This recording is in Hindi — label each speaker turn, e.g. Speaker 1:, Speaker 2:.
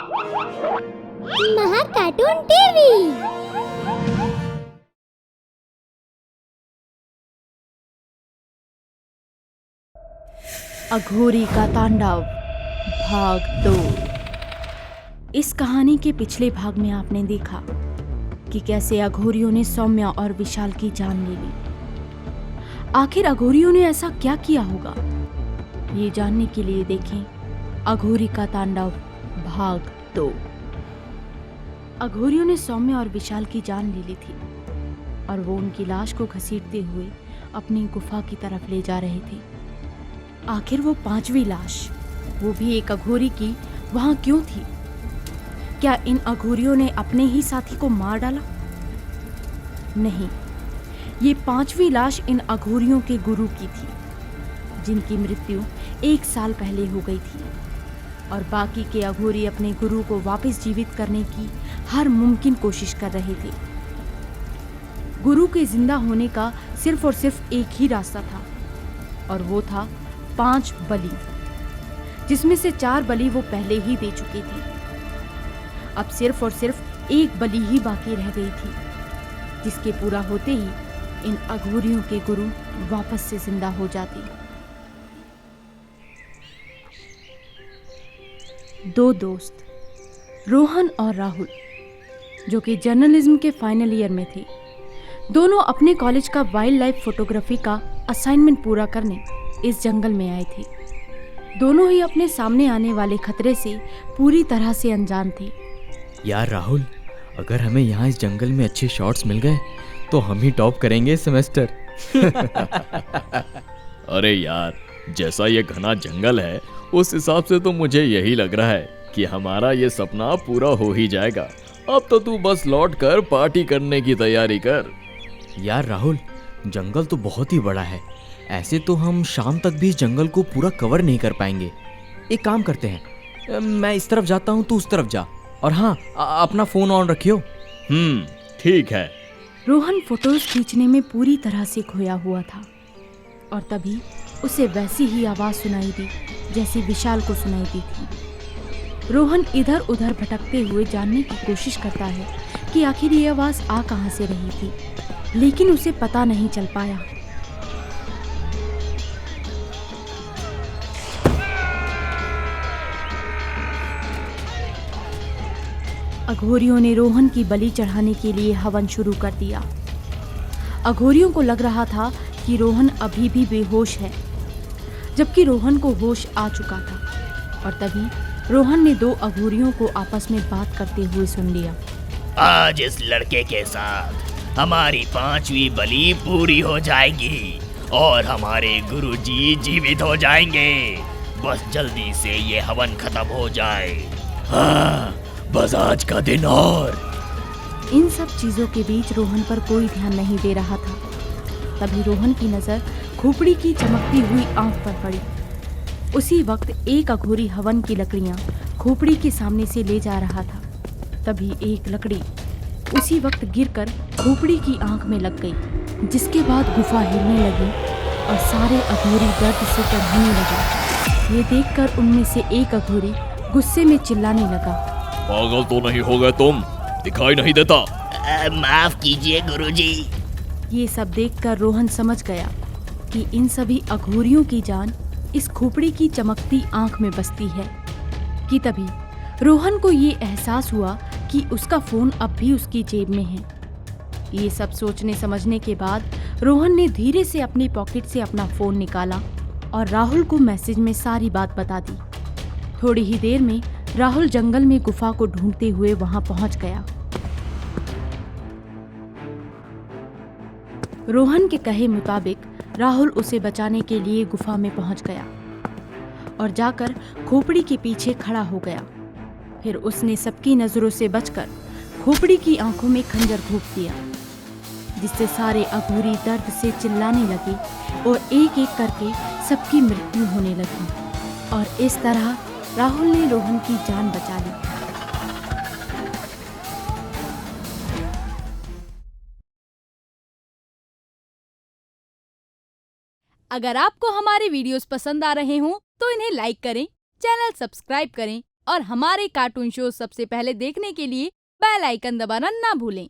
Speaker 1: महा कार्टून टीवी।
Speaker 2: अघोरी का तांडव भाग 2। इस कहानी के पिछले भाग में आपने देखा कि कैसे अघोरियों ने सौम्या और विशाल की जान ले ली। आखिर अघोरियों ने ऐसा क्या किया होगा, ये जानने के लिए देखें अघोरी का तांडव भाग 2। अघोरियों ने सौम्या और विशाल की जान ले ली थी और वो उनकी लाश को घसीटते हुए अपनी गुफा की तरफ ले जा रहे थे। आखिर वो पांचवी लाश, वो भी एक अघोरी की, वहां क्यों थी? क्या इन अघोरियों ने अपने ही साथी को मार डाला? नहीं, ये पांचवी लाश इन अघोरियों के गुरु की थी, जिनकी मृत्यु 1 साल पहले हो गई थी और बाकी के अघोरी अपने गुरु को वापस जीवित करने की हर मुमकिन कोशिश कर रहे थे। गुरु के जिंदा होने का सिर्फ और सिर्फ एक ही रास्ता था और वो था 5 बलि, जिसमें से 4 बलि वो पहले ही दे चुके थे। अब सिर्फ और सिर्फ 1 बलि ही बाकी रह गई थी, जिसके पूरा होते ही इन अघोरियों के गुरु वापस से जिंदा हो जाते। 2 दोस्त, रोहन और राहुल, जो कि जर्नलिज्म के फाइनल ईयर में थे, दोनों अपने कॉलेज का वाइल्ड लाइफ फोटोग्राफी का असाइनमेंट पूरा करने इस जंगल में आए थे। दोनों ही अपने सामने आने वाले खतरे से पूरी तरह से अनजान थे।
Speaker 3: यार राहुल, अगर हमें यहाँ इस जंगल में अच्छे शॉट्स मिल गए तो हम ही टॉप करेंगे सेमेस्टर।
Speaker 4: अरे यार, जैसा ये घना जंगल है उस हिसाब से तो मुझे यही लग रहा है कि हमारा ये सपना पूरा हो ही जाएगा। अब तो तू बस लौट कर पार्टी करने की तैयारी कर।
Speaker 3: यार राहुल, जंगल तो बहुत ही बड़ा है, ऐसे तो हम शाम तक भी इस जंगल को पूरा कवर नहीं कर पाएंगे। एक काम करते हैं, मैं इस तरफ जाता हूँ, तू उस तरफ जा, और हाँ, अपना फोन ऑन रखियो।
Speaker 4: ठीक है।
Speaker 2: रोहन फोटोज खींचने में पूरी तरह से खोया हुआ था और तभी उसे वैसी ही आवाज सुनाई दी जैसी विशाल को सुनाई दी थी। रोहन इधर उधर भटकते हुए जानने की कोशिश करता है कि आखिर ये आवाज आ कहां से रही थी, लेकिन उसे पता नहीं चल पाया। अघोरियों ने रोहन की बलि चढ़ाने के लिए हवन शुरू कर दिया। अघोरियों को लग रहा था कि रोहन अभी भी बेहोश है, जबकि रोहन को होश आ चुका था और तभी रोहन ने 2 अघोरियों को आपस में बात करते हुए सुन लिया।
Speaker 5: आज इस लड़के के साथ हमारी 5वीं बलि पूरी हो जाएगी और हमारे गुरुजी जीवित हो जाएंगे। बस जल्दी से ये हवन खत्म हो जाए। हाँ, बस आज का दिन और।
Speaker 2: इन सब चीजों के बीच रोहन पर कोई ध्यान नहीं दे रहा था। तभी रोहन की नजर खोपड़ी की चमकती हुई आंख पर पड़ी। उसी वक्त एक अघोरी हवन की लकड़ियां खोपड़ी के सामने से ले जा रहा था। तभी एक लकड़ी उसी वक्त गिरकर खोपड़ी की आंख में लग गई, जिसके बाद गुफा हिलने लगी और सारे अघोरी दर्द से टरहने लगे। ये देखकर उनमें से एक अघोरी गुस्से में चिल्लाने लगा,
Speaker 4: पागल तो नहीं हो गए तुम? दिखाई नहीं देता?
Speaker 5: माफ कीजिए गुरुजी।
Speaker 2: ये सब देखकर रोहन समझ गया कि इन सभी अघोरियों की जान इस खोपड़ी की चमकती आंख में बसती है। कि तभी रोहन को ये एहसास हुआ कि उसका फोन अब भी उसकी जेब में है। ये सब सोचने समझने के बाद रोहन ने धीरे से अपनी पॉकेट से अपना फोन निकाला और राहुल को मैसेज में सारी बात बता दी। थोड़ी ही देर में राहुल जंगल में गुफा को ढूंढते हुए वहां पहुंच गया। रोहन के कहे मुताबिक राहुल उसे बचाने के लिए गुफा में पहुंच गया और जाकर खोपड़ी के पीछे खड़ा हो गया। फिर उसने सबकी नजरों से बचकर खोपड़ी की आंखों में खंजर घोंप दिया, जिससे सारे अघोरी दर्द से चिल्लाने लगे और एक एक करके सबकी मृत्यु होने लगी। और इस तरह राहुल ने रोहन की जान बचा ली।
Speaker 6: अगर आपको हमारे वीडियोस पसंद आ रहे हों तो इन्हें लाइक करें, चैनल सब्सक्राइब करें
Speaker 2: और हमारे कार्टून शो सबसे पहले देखने के लिए बेल आइकन दबाना ना भूलें।